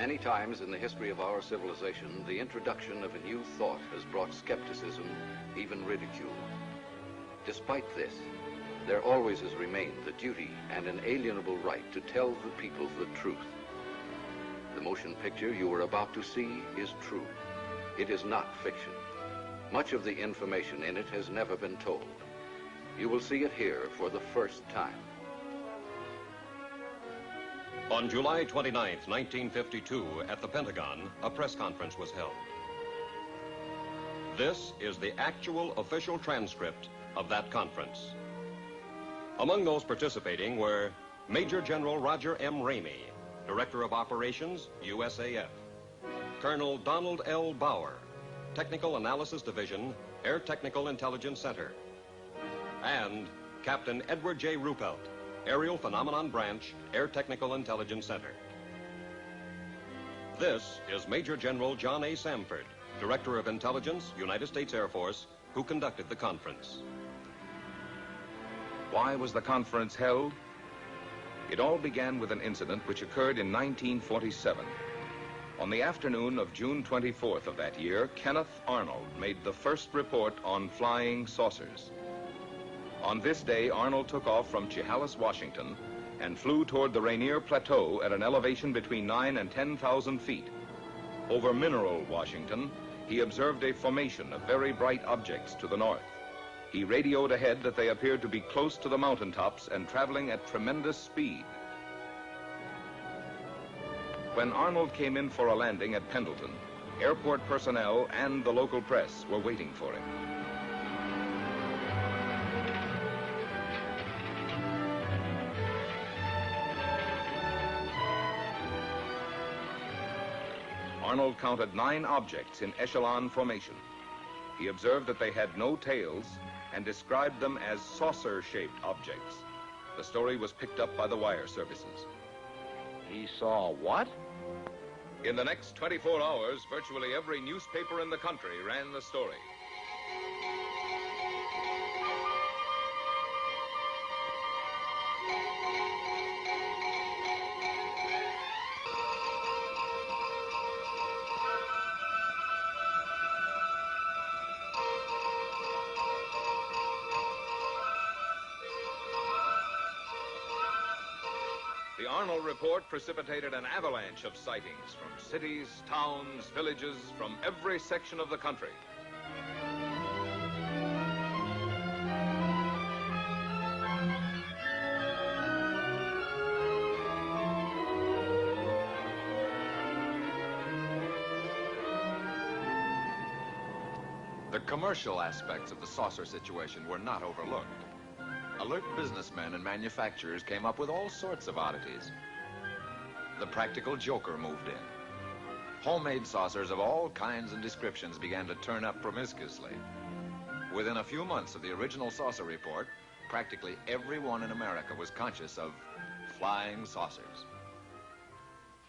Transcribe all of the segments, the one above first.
Many times in the history of our civilization, the introduction of a new thought has brought skepticism, even ridicule. Despite this, there always has remained the duty and inalienable right to tell the people the truth. The motion picture you are about to see is true. It is not fiction. Much of the information in it has never been told. You will see it here for the first time. On July 29, 1952, at the Pentagon, a press conference was held. This is the actual official transcript of that conference. Among those participating were Major General Roger M. Ramey, Director of Operations, USAF, Colonel Donald L. Bauer, Technical Analysis Division, Air Technical Intelligence Center, and Captain Edward J. Ruppelt, Aerial Phenomenon Branch, Air Technical Intelligence Center. This is Major General John A. Samford, Director of Intelligence, United States Air Force, who conducted the conference. Why was the conference held? It all began with an incident which occurred in 1947. On the afternoon of June 24th of that year, Kenneth Arnold made the first report on flying saucers. On this day, Arnold took off from Chehalis, Washington, and flew toward the Rainier Plateau at an elevation between 9,000 and 10,000 feet. Over Mineral, Washington, he observed a formation of very bright objects to the north. He radioed ahead that they appeared to be close to the mountaintops and traveling at tremendous speed. When Arnold came in for a landing at Pendleton, airport personnel and the local press were waiting for him. Arnold counted 9 objects in echelon formation. He observed that they had no tails and described them as saucer-shaped objects. The story was picked up by the wire services. He saw what? In the next 24 hours, virtually every newspaper in the country ran the story. The Arnold report precipitated an avalanche of sightings from cities, towns, villages, from every section of the country. The commercial aspects of the saucer situation were not overlooked. Alert businessmen and manufacturers came up with all sorts of oddities. The practical joker moved in. Homemade saucers of all kinds and descriptions began to turn up promiscuously. Within a few months of the original saucer report, practically everyone in America was conscious of flying saucers.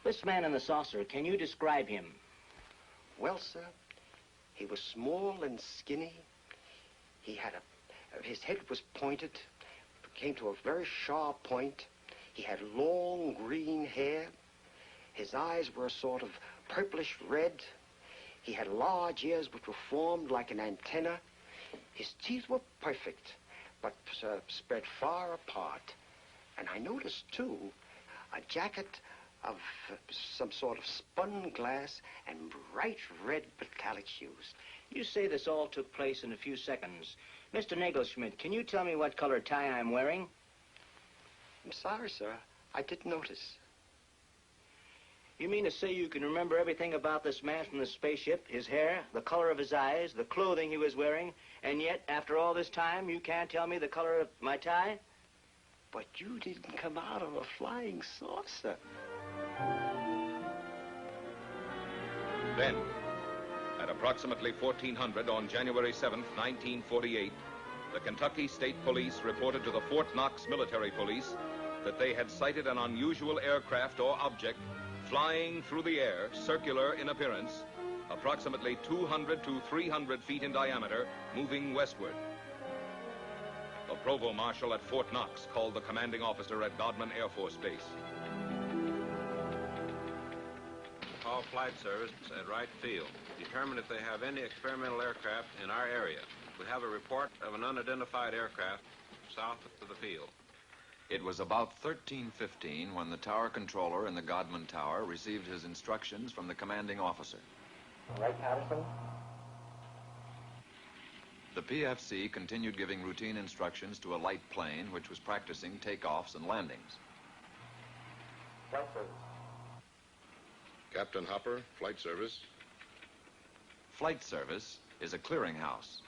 This man in the saucer, can you describe him? Well, sir, he was small and skinny. He had his head was pointed, came to a very sharp point. He had long green hair. His eyes were a sort of purplish red. He had large ears which were formed like an antenna. His teeth were perfect, but spread far apart. And I noticed, too, a jacket of some sort of spun glass and bright red metallic hues. You say this all took place in a few seconds. Mr. Nagelschmidt, can you tell me what color tie I'm wearing? I'm sorry, sir. I didn't notice. You mean to say you can remember everything about this man from the spaceship, his hair, the color of his eyes, the clothing he was wearing, and yet, after all this time, you can't tell me the color of my tie? But you didn't come out of a flying saucer. Then, at approximately 1400 on January 7th, 1948, the Kentucky State Police reported to the Fort Knox Military Police that they had sighted an unusual aircraft or object flying through the air, circular in appearance, approximately 200 to 300 feet in diameter, moving westward. The Provost Marshal at Fort Knox called the commanding officer at Godman Air Force Base. Call Flight Service at Wright Field. Determine if they have any experimental aircraft in our area. We have a report of an unidentified aircraft south of the field. It was about 13:15 when the tower controller in the Godman Tower received his instructions from the commanding officer. Right, Patterson? The PFC continued giving routine instructions to a light plane which was practicing takeoffs and landings. Flight service. Captain Hopper, Flight Service. Flight Service is a clearinghouse.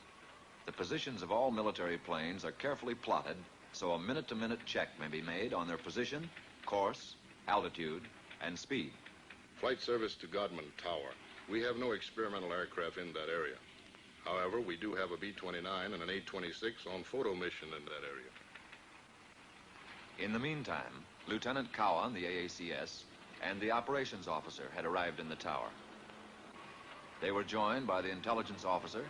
The positions of all military planes are carefully plotted so a minute-to-minute check may be made on their position, course, altitude, and speed. Flight Service to Godman Tower. We have no experimental aircraft in that area. However, we do have a B-29 and an A-26 on photo mission in that area. In the meantime, Lieutenant Cowan, the AACS, and the operations officer had arrived in the tower. They were joined by the intelligence officer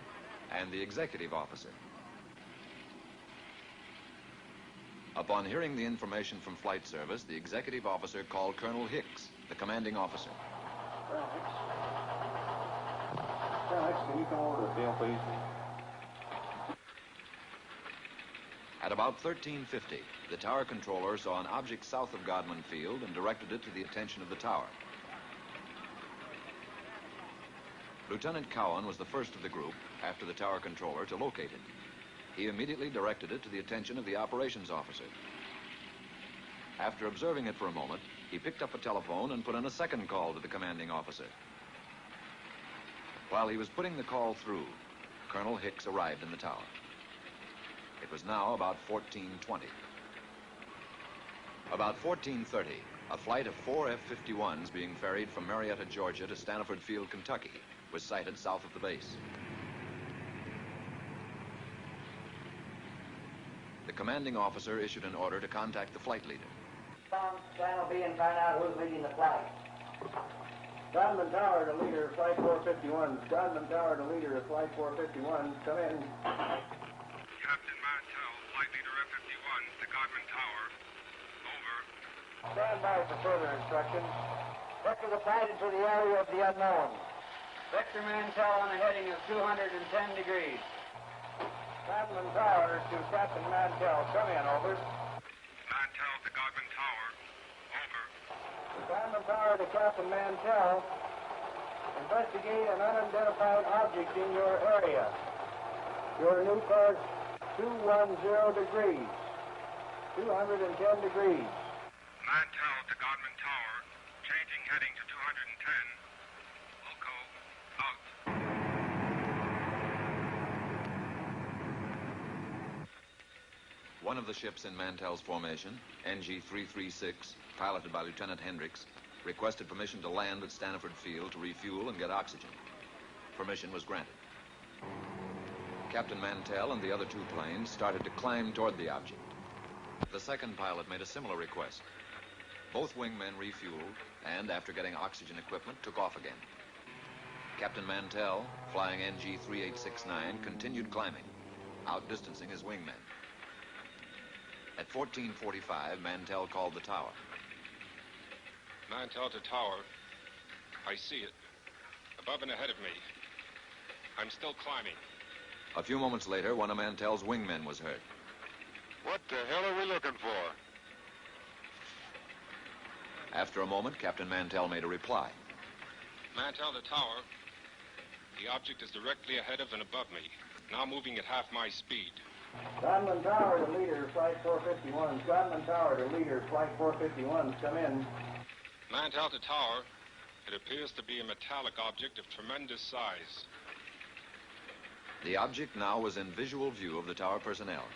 and the executive officer. Upon hearing the information from Flight Service, the executive officer called Colonel Hicks, the commanding officer. Alex, can you come over to the field, please? At about 13:50, the tower controller saw an object south of Godman Field and directed it to the attention of the tower. Lieutenant Cowan was the first of the group, after the tower controller, to locate it. He immediately directed it to the attention of the operations officer. After observing it for a moment, he picked up a telephone and put in a second call to the commanding officer. While he was putting the call through, Colonel Hicks arrived in the tower. It was now about 14:20. About 14:30, a flight of 4 F-51s being ferried from Marietta, Georgia to Stanford Field, Kentucky, was sighted south of the base. The commanding officer issued an order to contact the flight leader. Channel B and find out who's leading the flight. Godman Tower to leader, Flight 451. Godman Tower to leader, Flight 451. Come in. Captain Mantell, Flight Leader F-51 to Godman Tower. Over. Stand by for further instructions. Vector the flight into the area of the unknown. Vector Mantell on a heading of 210 degrees. Godman Tower to Captain Mantell. Come in, over. Mantell to Godman Tower. Over. Godman Tower to Captain Mantell. Investigate an unidentified object in your area. Your new course, 210 degrees. 210 degrees. Mantell to Godman Tower. Changing heading to 210. Loco, out. One of the ships in Mantell's formation, NG-336, piloted by Lieutenant Hendricks, requested permission to land at Stanford Field to refuel and get oxygen. Permission was granted. Captain Mantell and the other two planes started to climb toward the object. The second pilot made a similar request. Both wingmen refueled and, after getting oxygen equipment, took off again. Captain Mantell, flying NG-3869, continued climbing, outdistancing his wingmen. At 14:45, Mantell called the tower. Mantell to Tower. I see it. Above and ahead of me. I'm still climbing. A few moments later, one of Mantell's wingmen was heard. What the hell are we looking for? After a moment, Captain Mantell made a reply. Mantell to Tower. The object is directly ahead of and above me. Now moving at half my speed. Godman Tower to leader, Flight 451. Godman Tower to leader, Flight 451. Come in. Mantell to Tower. It appears to be a metallic object of tremendous size. The object now was in visual view of the tower personnel.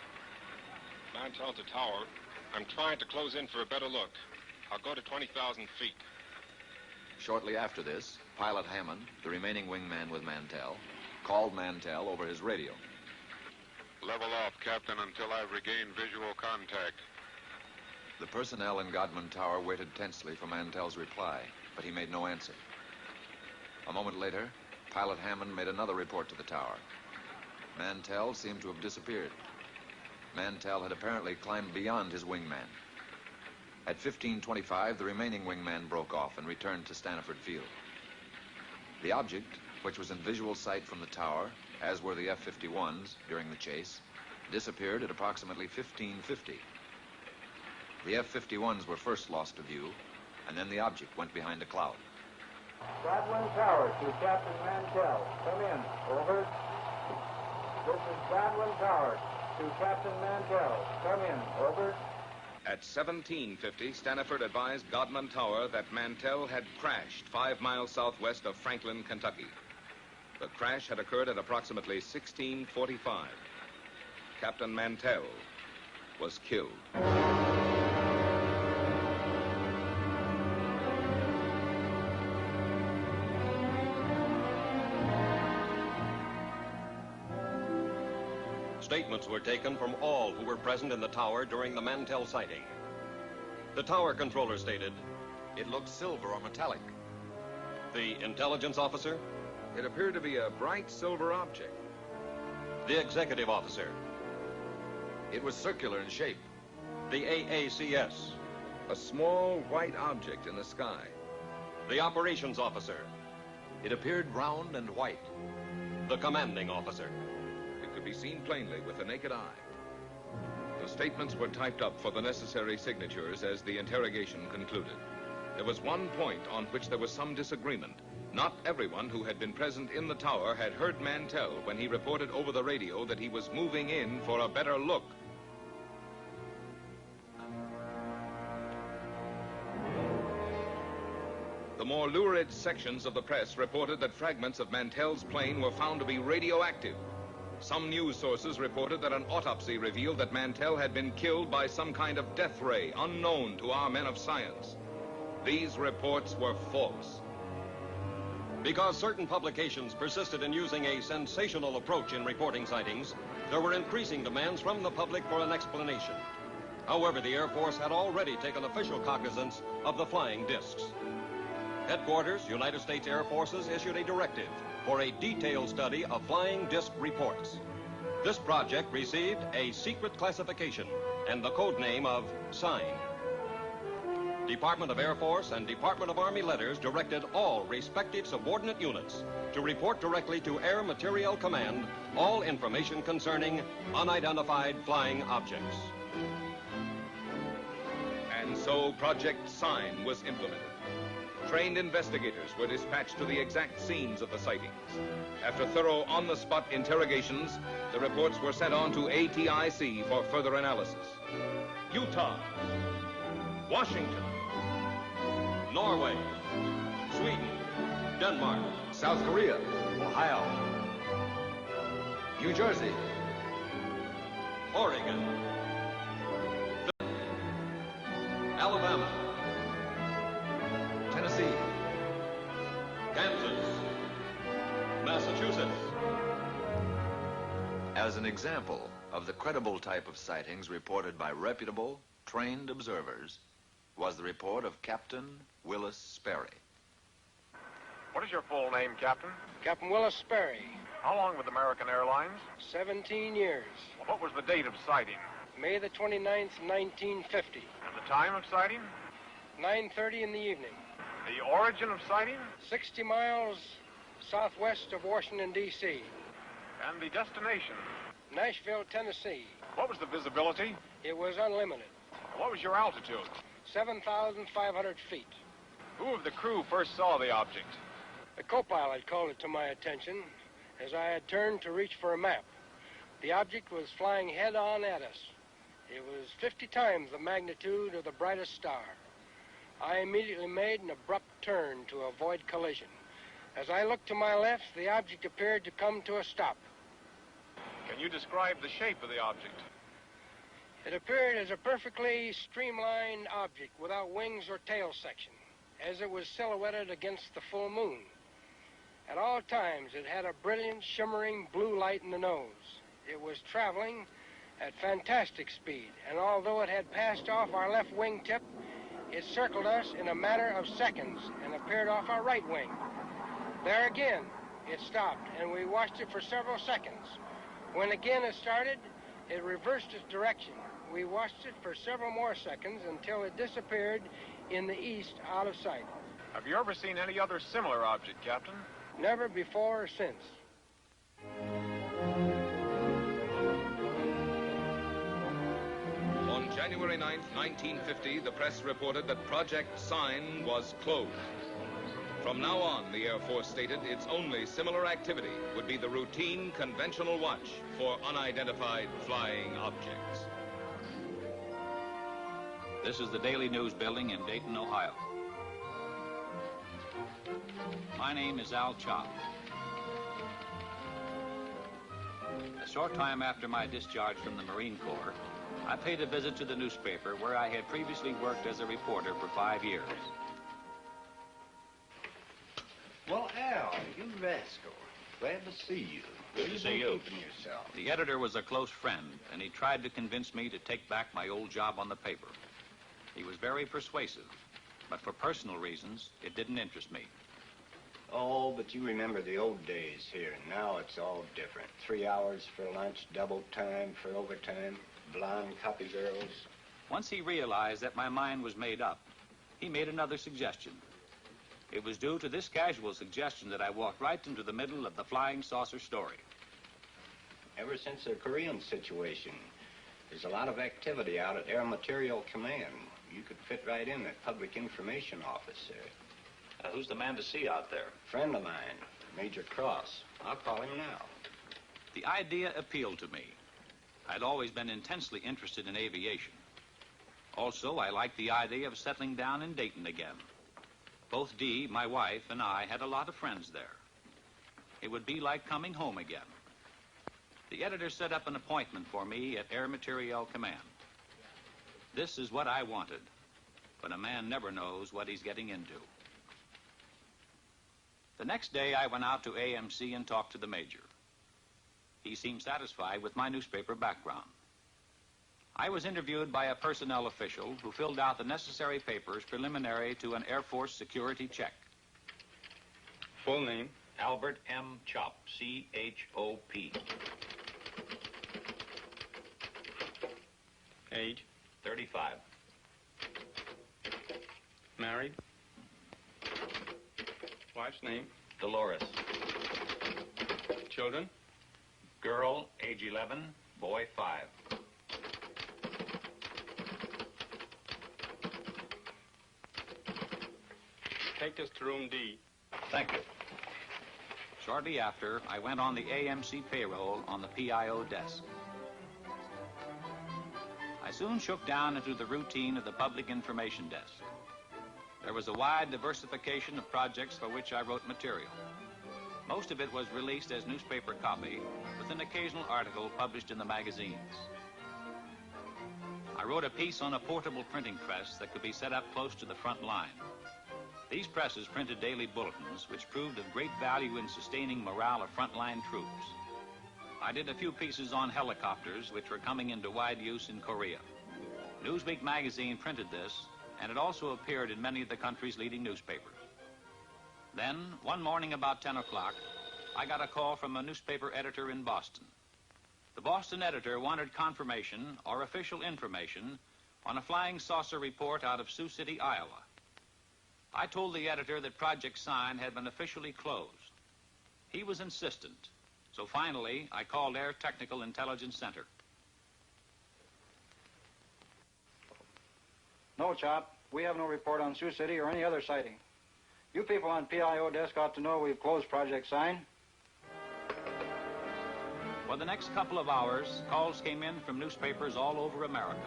Mantell to Tower. I'm trying to close in for a better look. I'll go to 20,000 feet. Shortly after this, Pilot Hammond, the remaining wingman with Mantell, called Mantell over his radio. Level off, Captain, until I regain visual contact. The personnel in Godman Tower waited tensely for Mantell's reply, but he made no answer. A moment later, Pilot Hammond made another report to the tower. Mantell seemed to have disappeared. Mantell had apparently climbed beyond his wingman. At 15:25, the remaining wingman broke off and returned to Stanford Field. The object, which was in visual sight from the tower, as were the F-51s during the chase, disappeared at approximately 1550. The F-51s were first lost to view, and then the object went behind a cloud. Godwin Tower to Captain Mantell. Come in. Over. This is Godwin Tower to Captain Mantell. Come in. Over. At 1750, Staniford advised Godman Tower that Mantell had crashed 5 miles southwest of Franklin, Kentucky. The crash had occurred at approximately 1645. Captain Mantell was killed. Statements were taken from all who were present in the tower during the Mantell sighting. The tower controller stated, It looked silver or metallic. the intelligence officer, It appeared to be a bright silver object. the executive officer, It was circular in shape. the AACS, A small white object in the sky. the operations officer, It appeared round and white. the commanding officer. It could be seen plainly with the naked eye. The statements were typed up for the necessary signatures as the interrogation concluded. There was one point on which there was some disagreement. Not everyone who had been present in the tower had heard Mantell when he reported over the radio that he was moving in for a better look. The more lurid sections of the press reported that fragments of Mantell's plane were found to be radioactive. Some news sources reported that an autopsy revealed that Mantell had been killed by some kind of death ray unknown to our men of science. These reports were false. Because certain publications persisted in using a sensational approach in reporting sightings, there were increasing demands from the public for an explanation. However, the Air Force had already taken official cognizance of the flying discs. Headquarters, United States Air Forces, issued a directive for a detailed study of flying disc reports. This project received a secret classification and the code name of SIGN. Department of Air Force and Department of Army letters directed all respective subordinate units to report directly to Air Materiel Command all information concerning unidentified flying objects. And so Project SIGN was implemented. Trained investigators were dispatched to the exact scenes of the sightings. After thorough on-the-spot interrogations, the reports were sent on to ATIC for further analysis. Utah, Washington, Norway, Sweden, Denmark, South Korea, Ohio, New Jersey, Oregon, Alabama, Tennessee, Kansas, Massachusetts. As an example of the credible type of sightings reported by reputable, trained observers was the report of Captain Willis Sperry. What is your full name, Captain? Captain Willis Sperry, How long with American Airlines? 17 years. What was the date of sighting? May the 29th, 1950. And the time of sighting? 9:30 in the evening. The origin of sighting? 60 miles southwest of Washington, D.C. And the destination? Nashville, Tennessee. What was the visibility? It was unlimited. What was your altitude? 7,500 feet. Who of the crew first saw the object? The co-pilot called it to my attention as I had turned to reach for a map. The object was flying head-on at us. It was 50 times the magnitude of the brightest star. I immediately made an abrupt turn to avoid collision. As I looked to my left, the object appeared to come to a stop. Can you describe the shape of the object? It appeared as a perfectly streamlined object without wings or tail section, as it was silhouetted against the full moon. At all times, it had a brilliant, shimmering blue light in the nose. It was traveling at fantastic speed, and although it had passed off our left wingtip, it circled us in a matter of seconds and appeared off our right wing. There again, it stopped, and we watched it for several seconds. When again it started, it reversed its direction. We watched it for several more seconds until it disappeared in the east out of sight. Have you ever seen any other similar object, Captain? Never before or since. On January 9th, 1950, the press reported that Project Sign was closed. From now on, the Air Force stated, its only similar activity would be the routine conventional watch for unidentified flying objects. This is the Daily News building in Dayton, Ohio. My name is Al Chop. A short time after my discharge from the Marine Corps, I paid a visit to the newspaper where I had previously worked as a reporter for 5 years. Well, Al, you rascal. Glad to see you. Good to see you. Keeping yourself? The editor was a close friend, and he tried to convince me to take back my old job on the paper. He was very persuasive, but for personal reasons, it didn't interest me. Oh, but you remember the old days here. Now it's all different. 3 hours for lunch, double time for overtime, blonde copy girls. Once he realized that my mind was made up, he made another suggestion. It was due to this casual suggestion that I walked right into the middle of the flying saucer story. Ever since the Korean situation, there's a lot of activity out at Air Material Command. You could fit right in that public information office there. Who's the man to see out there? Friend of mine, Major Cross. I'll call him now. The idea appealed to me. I'd always been intensely interested in aviation. Also, I liked the idea of settling down in Dayton again. Both Dee, my wife, and I had a lot of friends there. It would be like coming home again. The editor set up an appointment for me at Air Materiel Command. This is what I wanted, but a man never knows what he's getting into. The next day, I went out to AMC and talked to the major. He seemed satisfied with my newspaper background. I was interviewed by a personnel official who filled out the necessary papers preliminary to an Air Force security check. Full name? Albert M. Chop, C-H-O-P. Age? 35. Married? Wife's name? Dolores. Children? Girl, age 11, boy 5. Take us to room D. Thank you. Shortly after, I went on the AMC payroll on the PIO desk. I soon shook down into the routine of the public information desk. There was a wide diversification of projects for which I wrote material. Most of it was released as newspaper copy, with an occasional article published in the magazines. I wrote a piece on a portable printing press that could be set up close to the front line. These presses printed daily bulletins, which proved of great value in sustaining morale of frontline troops. I did a few pieces on helicopters, which were coming into wide use in Korea. Newsweek magazine printed this, and it also appeared in many of the country's leading newspapers. Then, one morning about 10 o'clock, I got a call from a newspaper editor in Boston. The Boston editor wanted confirmation or official information on a flying saucer report out of Sioux City, Iowa. I told the editor that Project Sign had been officially closed. He was insistent, so finally I called Air Technical Intelligence Center. No, Chop. We have no report on Sioux City or any other sighting. You people on PIO desk ought to know we've closed Project Sign. For the next couple of hours, calls came in from newspapers all over America.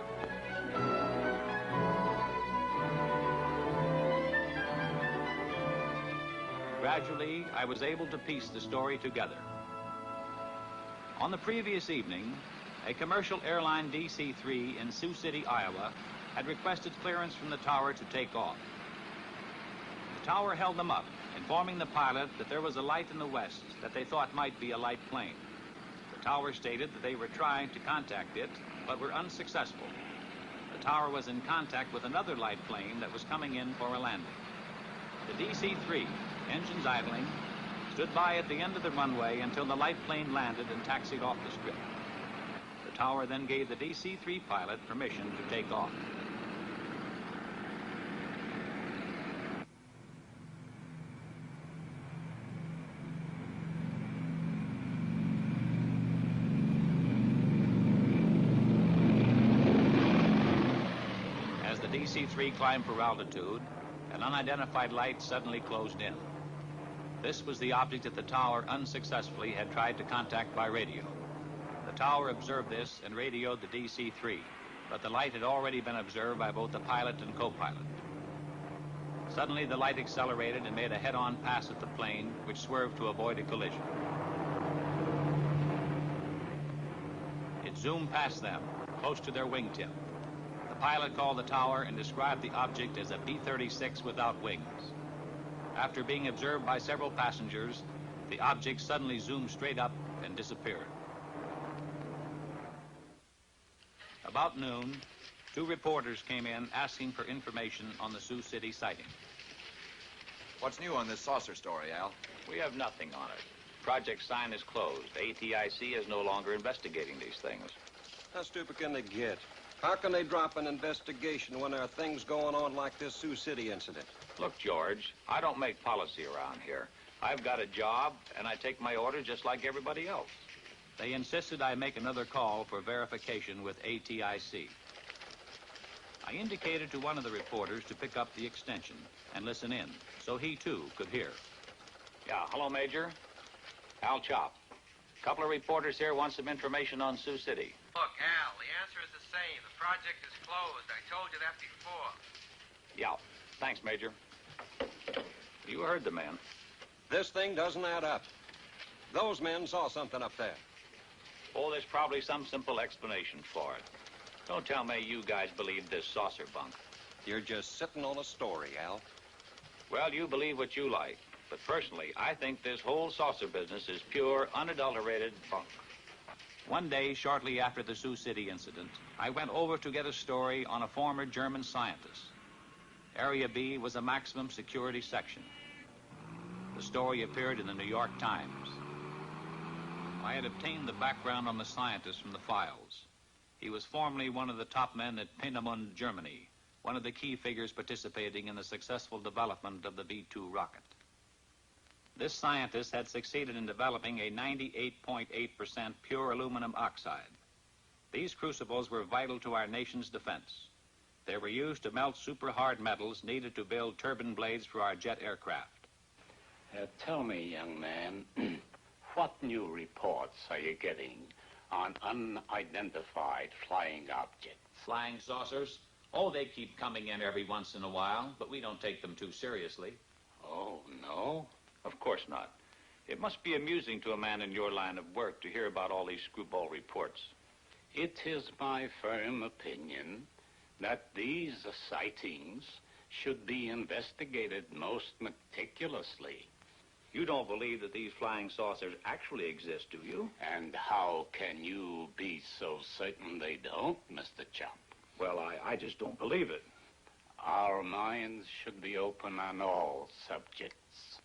Gradually, I was able to piece the story together. On the previous evening, a commercial airline DC-3 in Sioux City, Iowa, had requested clearance from the tower to take off. The tower held them up, informing the pilot that there was a light in the west that they thought might be a light plane. The tower stated that they were trying to contact it, but were unsuccessful. The tower was in contact with another light plane that was coming in for a landing. The DC-3, engines idling, stood by at the end of the runway until the light plane landed and taxied off the strip. The tower then gave the DC-3 pilot permission to take off. DC-3 climbed for altitude, an unidentified light suddenly closed in. This was the object that the tower unsuccessfully had tried to contact by radio. The tower observed this and radioed the DC-3, but the light had already been observed by both the pilot and co-pilot. Suddenly, the light accelerated and made a head-on pass at the plane, which swerved to avoid a collision. It zoomed past them, close to their wingtip. The pilot called the tower and described the object as a B-36 without wings. After being observed by several passengers, the object suddenly zoomed straight up and disappeared. About noon, 2 reporters came in asking for information on the Sioux City sighting. What's new on this saucer story, Al? We have nothing on it. Project Sign is closed. ATIC is no longer investigating these things. How stupid can they get? How can they drop an investigation when there are things going on like this Sioux City incident? Look, George, I don't make policy around here. I've got a job, and I take my orders just like everybody else. They insisted I make another call for verification with ATIC. I indicated to one of the reporters to pick up the extension and listen in, so he, too, could hear. Yeah, hello, Major. Al Chop. Couple of reporters here want some information on Sioux City. Look, Al, the answer is the same. The project is closed. I told you that before. Yeah, thanks, Major. You heard the man. This thing doesn't add up. Those men saw something up there. Oh, there's probably some simple explanation for it. Don't tell me you guys believe this saucer bunk. You're just sitting on a story, Al. Well, you believe what you like. But personally, I think this whole saucer business is pure, unadulterated bunk. One day, shortly after the Sioux City incident, I went over to get a story on a former German scientist. Area B was a maximum security section. The story appeared in the New York Times. I had obtained the background on the scientist from the files. He was formerly one of the top men at Peenemünde, Germany, one of the key figures participating in the successful development of the V-2 rocket. This scientist had succeeded in developing a 98.8% pure aluminum oxide. These crucibles were vital to our nation's defense. They were used to melt super-hard metals needed to build turbine blades for our jet aircraft. Tell me, young man, what new reports are you getting on unidentified flying objects? Flying saucers? Oh, they keep coming in every once in a while, but we don't take them too seriously. Oh, no? Of course not. It must be amusing to a man in your line of work to hear about all these screwball reports. It is my firm opinion that these sightings should be investigated most meticulously. You don't believe that these flying saucers actually exist, do you? And how can you be so certain they don't, Mr. Chop? Well, I just don't believe it. Our minds should be open on all subjects.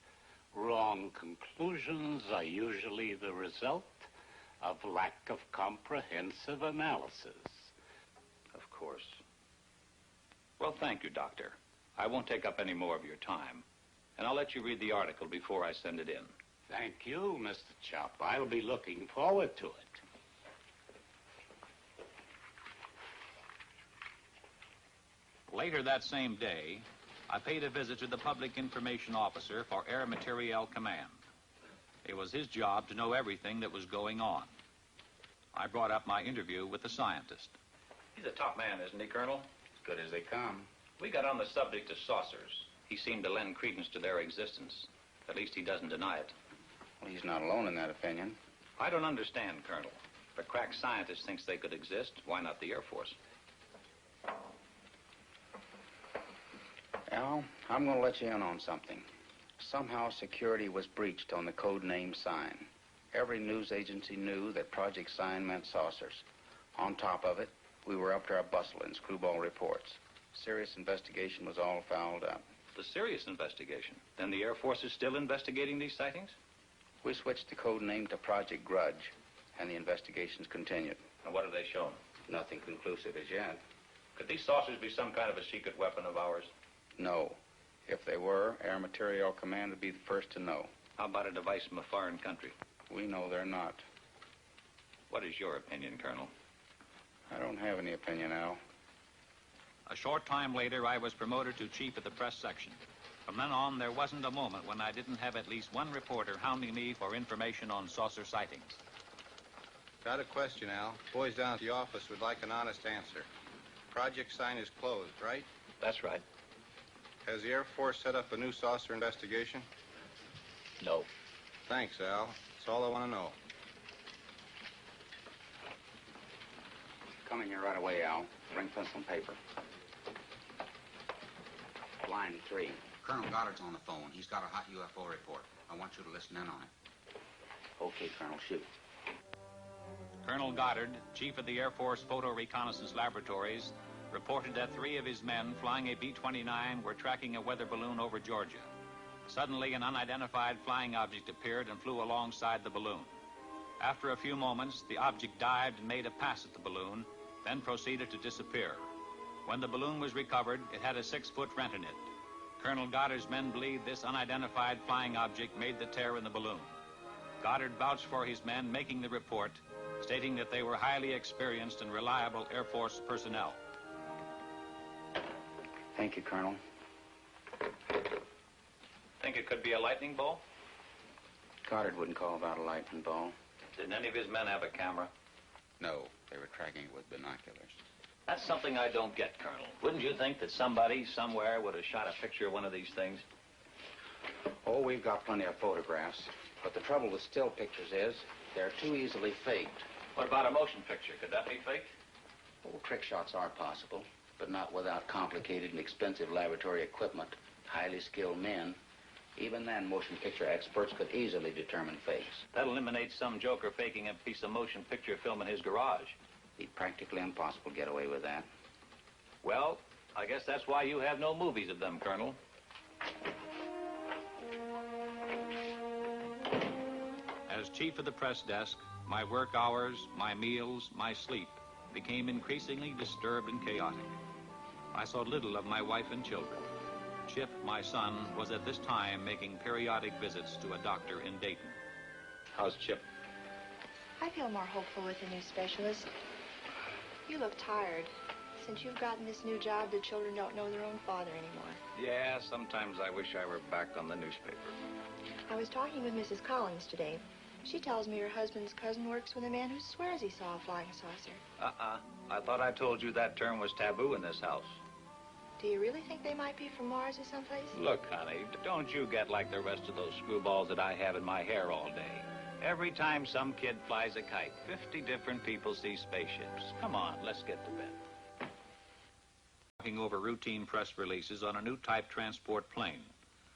Wrong conclusions are usually the result of lack of comprehensive analysis. Of course. Well, thank you, Doctor. I won't take up any more of your time. And I'll let you read the article before I send it in. Thank you, Mr. Chop. I'll be looking forward to it. Later that same day, I paid a visit to the Public Information Officer for Air Materiel Command. It was his job to know everything that was going on. I brought up my interview with the scientist. He's a top man, isn't he, Colonel? As good as they come. We got on the subject of saucers. He seemed to lend credence to their existence. At least he doesn't deny it. Well, he's not alone in that opinion. I don't understand, Colonel. If a crack scientist thinks they could exist, why not the Air Force? Al, I'm going to let you in on something. Somehow security was breached on the code name Sign. Every news agency knew that Project Sign meant saucers. On top of it, we were up to our bustle in screwball reports. Serious investigation was all fouled up. The serious investigation? Then the Air Force is still investigating these sightings? We switched the code name to Project Grudge, and the investigations continued. And what have they shown? Nothing conclusive as yet. Could these saucers be some kind of a secret weapon of ours? No. If they were, Air Materiel Command would be the first to know. How about a device from a foreign country? We know they're not. What is your opinion, Colonel? I don't have any opinion, Al. A short time later, I was promoted to chief of the press section. From then on, there wasn't a moment when I didn't have at least one reporter hounding me for information on saucer sightings. Got a question, Al. Boys down at the office would like an honest answer. Project sign is closed, right? That's right. Has the Air Force set up a new saucer investigation? No. Thanks, Al. That's all I want to know. Coming here right away, Al. Bring pencil and paper. Line 3. Colonel Goddard's on the phone. He's got a hot UFO report. I want you to listen in on it. Okay, Colonel, shoot. Colonel Goddard, chief of the Air Force Photo Reconnaissance Laboratories, reported that 3 of his men flying a B-29 were tracking a weather balloon over Georgia. Suddenly, an unidentified flying object appeared and flew alongside the balloon. After a few moments, the object dived and made a pass at the balloon, then proceeded to disappear. When the balloon was recovered, it had a 6-foot rent in it. Colonel Goddard's men believed this unidentified flying object made the tear in the balloon. Goddard vouched for his men making the report, stating that they were highly experienced and reliable Air Force personnel. Thank you, Colonel. Think it could be a lightning bolt? Goddard wouldn't call that a lightning ball. Didn't any of his men have a camera? No, they were tracking it with binoculars. That's something I don't get, Colonel. Wouldn't you think that somebody, somewhere, would have shot a picture of one of these things? Oh, we've got plenty of photographs. But the trouble with still pictures is they're too easily faked. What about a motion picture? Could that be faked? Oh, trick shots are possible, but not without complicated and expensive laboratory equipment, highly skilled men. Even then, motion picture experts could easily determine fakes. That eliminates some joker faking a piece of motion picture film in his garage. It'd be practically impossible to get away with that. Well, I guess that's why you have no movies of them, Colonel. As chief of the press desk, my work hours, my meals, my sleep became increasingly disturbed and chaotic. I saw little of my wife and children. Chip, my son, was at this time making periodic visits to a doctor in Dayton. How's Chip? I feel more hopeful with the new specialist. You look tired. Since you've gotten this new job, the children don't know their own father anymore. Yeah, sometimes I wish I were back on the newspaper. I was talking with Mrs. Collins today. She tells me her husband's cousin works with a man who swears he saw a flying saucer. I thought I told you that term was taboo in this house. Do you really think they might be from Mars or someplace? Look, honey, don't you get like the rest of those screwballs that I have in my hair all day. Every time some kid flies a kite, 50 different people see spaceships. Come on, let's get to bed. Talking over routine press releases on a new type transport plane,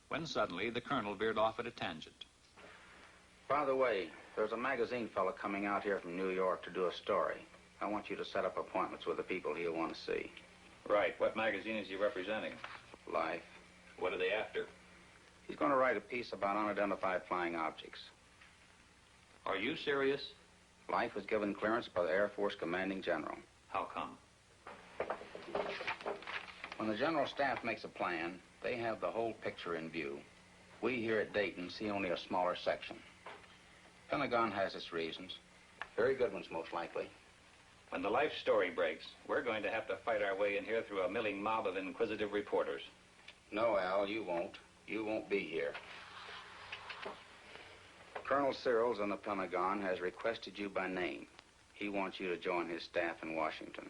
when suddenly the colonel veered off at a tangent. By the way, there's a magazine fellow coming out here from New York to do a story. I want you to set up appointments with the people he'll want to see. Right. What magazine is he representing? Life. What are they after? He's going to write a piece about unidentified flying objects. Are you serious? Life was given clearance by the Air Force Commanding General. How come? When the General Staff makes a plan, they have the whole picture in view. We here at Dayton see only a smaller section. Pentagon has its reasons. Very good ones, most likely. When the Life story breaks, we're going to have to fight our way in here through a milling mob of inquisitive reporters. No, Al, you won't. You won't be here. Colonel Searles in the Pentagon has requested you by name. He wants you to join his staff in Washington.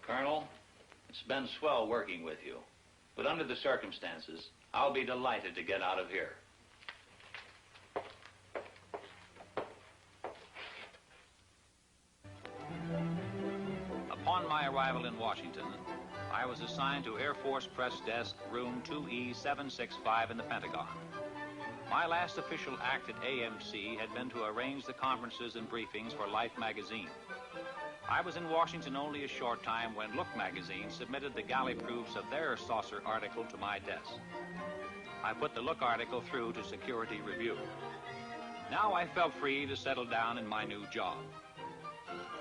Colonel, it's been swell working with you. But under the circumstances, I'll be delighted to get out of here. Upon my arrival in Washington, I was assigned to Air Force Press Desk, room 2E765 in the Pentagon. My last official act at AMC had been to arrange the conferences and briefings for Life magazine. I was in Washington only a short time when Look magazine submitted the galley proofs of their saucer article to my desk. I put the Look article through to security review. Now I felt free to settle down in my new job.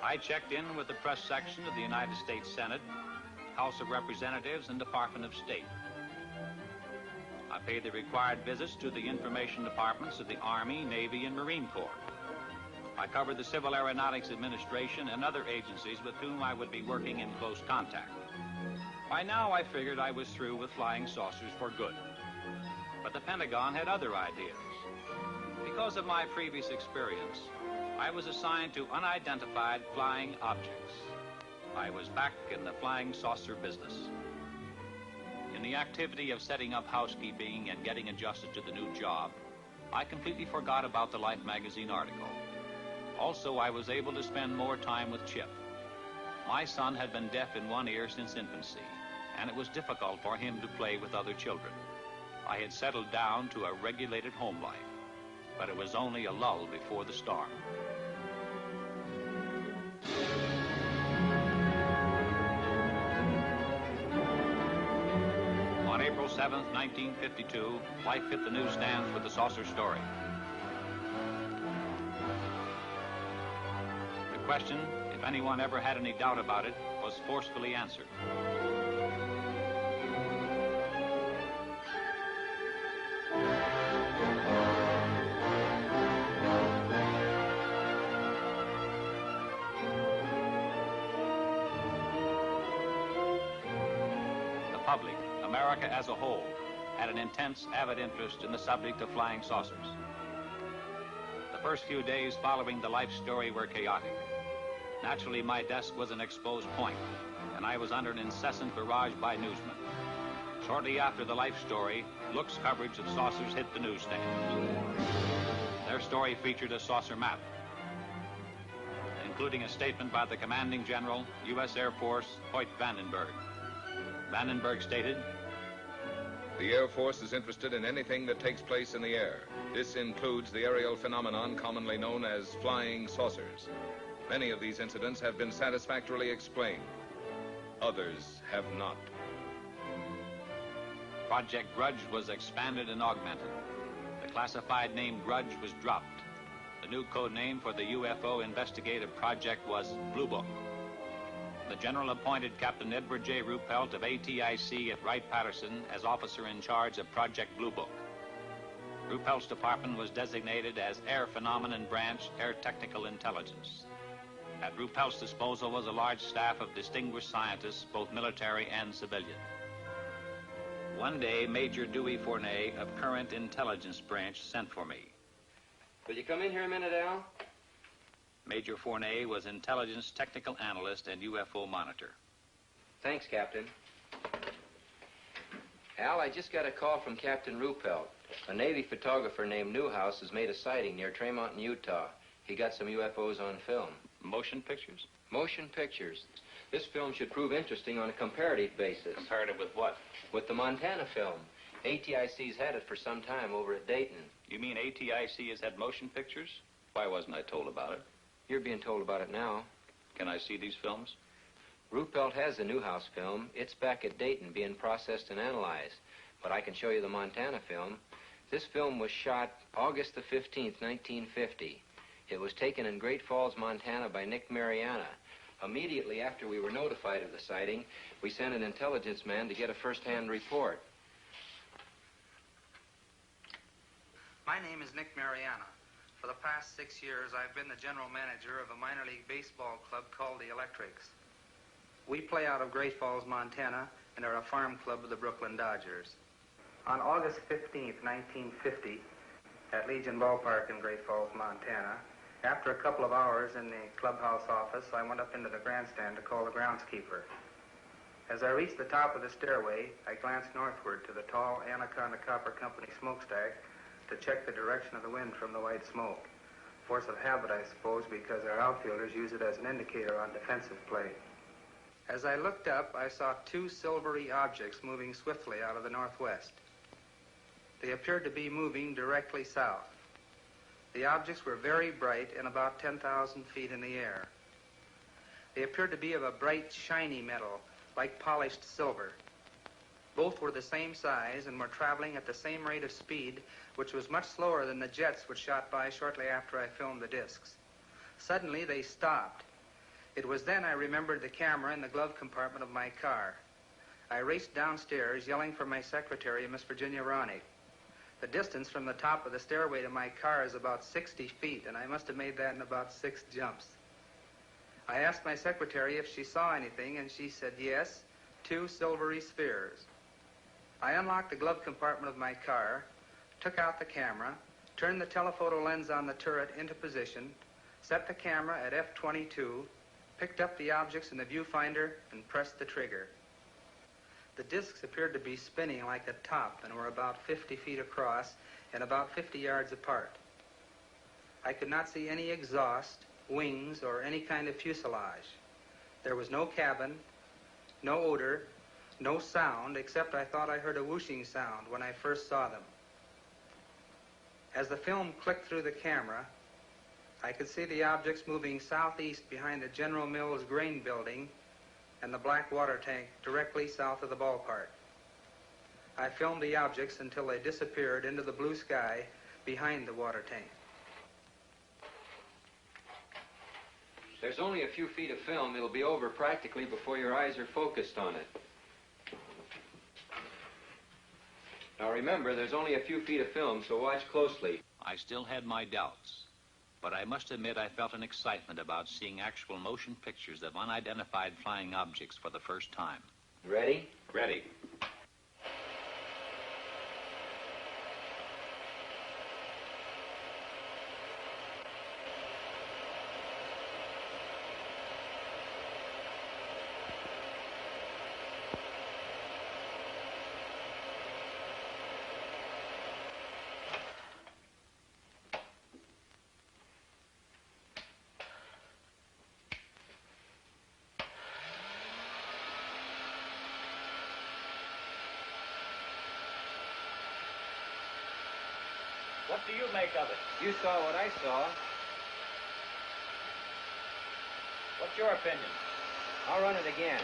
I checked in with the press section of the United States Senate, House of Representatives, and Department of State. I paid the required visits to the information departments of the Army, Navy, and Marine Corps. I covered the Civil Aeronautics Administration and other agencies with whom I would be working in close contact. By now, I figured I was through with flying saucers for good. But the Pentagon had other ideas. Because of my previous experience, I was assigned to unidentified flying objects. I was back in the flying saucer business. In the activity of setting up housekeeping and getting adjusted to the new job, I completely forgot about the Life magazine article. Also, I was able to spend more time with Chip. My son had been deaf in one ear since infancy, and it was difficult for him to play with other children. I had settled down to a regulated home life, but it was only a lull before the storm. On April 7th, 1952, Life hit the newsstands with the saucer story. The question, if anyone ever had any doubt about it, was forcefully answered. The public, America as a whole, had an intense, avid interest in the subject of flying saucers. The first few days following the Life story were chaotic. Naturally, my desk was an exposed point, and I was under an incessant barrage by newsmen. Shortly after the Life story, Look's coverage of saucers hit the newsstand. Their story featured a saucer map, including a statement by the commanding general, U.S. Air Force, Hoyt Vandenberg. Vandenberg stated, "The Air Force is interested in anything that takes place in the air. This includes the aerial phenomenon commonly known as flying saucers. Many of these incidents have been satisfactorily explained. Others have not." Project Grudge was expanded and augmented. The classified name Grudge was dropped. The new code name for the UFO investigative project was Blue Book. The general appointed Captain Edward J. Ruppelt of ATIC at Wright-Patterson as officer in charge of Project Blue Book. Ruppelt's department was designated as Air Phenomenon Branch, Air Technical Intelligence. At Ruppelt's disposal was a large staff of distinguished scientists, both military and civilian. One day, Major Dewey Fournay of Current Intelligence Branch sent for me. Will you come in here a minute, Al? Major Fournay was intelligence technical analyst and UFO monitor. Thanks, Captain. Al, I just got a call from Captain Ruppelt. A Navy photographer named Newhouse has made a sighting near Tremont in Utah. He got some UFOs on film. Motion pictures? Motion pictures. This film should prove interesting on a comparative basis. Comparative with what? With the Montana film. ATIC's had it for some time over at Dayton. You mean ATIC has had motion pictures? Why wasn't I told about it? You're being told about it now. Can I see these films? Ruppelt has the Newhouse film. It's back at Dayton being processed and analyzed. But I can show you the Montana film. This film was shot August the 15th, 1950. It was taken in Great Falls, Montana by Nick Mariana. Immediately after we were notified of the sighting, we sent an intelligence man to get a first-hand report. My name is Nick Mariana. For the past 6 years, I've been the general manager of a minor league baseball club called the Electrics. We play out of Great Falls, Montana, and are a farm club of the Brooklyn Dodgers. On August 15th, 1950, at Legion Ballpark in Great Falls, Montana, after a couple of hours in the clubhouse office, I went up into the grandstand to call the groundskeeper. As I reached the top of the stairway, I glanced northward to the tall Anaconda Copper Company smokestack to check the direction of the wind from the white smoke. Force of habit, I suppose, because our outfielders use it as an indicator on defensive play. As I looked up, I saw two silvery objects moving swiftly out of the northwest. They appeared to be moving directly south. The objects were very bright and about 10,000 feet in the air. They appeared to be of a bright, shiny metal, like polished silver. Both were the same size and were traveling at the same rate of speed, which was much slower than the jets which shot by shortly after I filmed the discs. Suddenly, they stopped. It was then I remembered the camera in the glove compartment of my car. I raced downstairs, yelling for my secretary, Miss Virginia Ronnick. The distance from the top of the stairway to my car is about 60 feet, and I must have made that in about 6 jumps. I asked my secretary if she saw anything, and she said yes, 2 silvery spheres. I unlocked the glove compartment of my car, took out the camera, turned the telephoto lens on the turret into position, set the camera at f/22, picked up the objects in the viewfinder, and pressed the trigger. The discs appeared to be spinning like a top and were about 50 feet across and about 50 yards apart. I could not see any exhaust, wings, or any kind of fuselage. There was no cabin, no odor, no sound, except I thought I heard a whooshing sound when I first saw them. As the film clicked through the camera, I could see the objects moving southeast behind the General Mills grain building and the black water tank directly south of the ballpark. I filmed the objects until they disappeared into the blue sky behind the water tank. There's only a few feet of film. It'll be over practically before your eyes are focused on it. Now remember, there's only a few feet of film, so watch closely. I still had my doubts, but I must admit I felt an excitement about seeing actual motion pictures of unidentified flying objects for the first time. Ready? Ready. What do you make of it? You saw what I saw. What's your opinion? I'll run it again.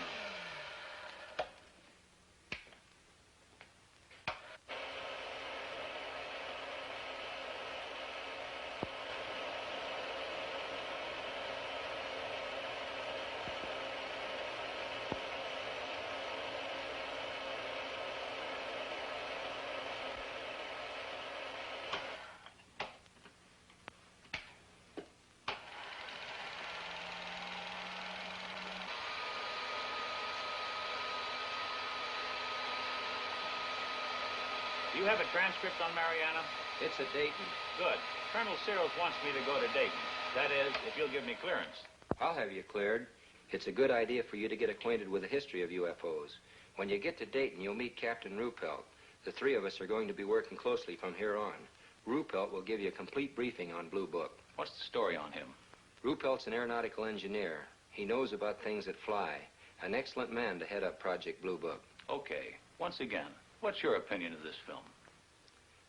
Do you have a transcript on Mariana? It's at Dayton. Good. Colonel Searles wants me to go to Dayton. That is, if you'll give me clearance. I'll have you cleared. It's a good idea for you to get acquainted with the history of UFOs. When you get to Dayton, you'll meet Captain Ruppelt. The three of us are going to be working closely from here on. Ruppelt will give you a complete briefing on Blue Book. What's the story on him? Ruppelt's an aeronautical engineer. He knows about things that fly. An excellent man to head up Project Blue Book. Okay. Once again, what's your opinion of this film?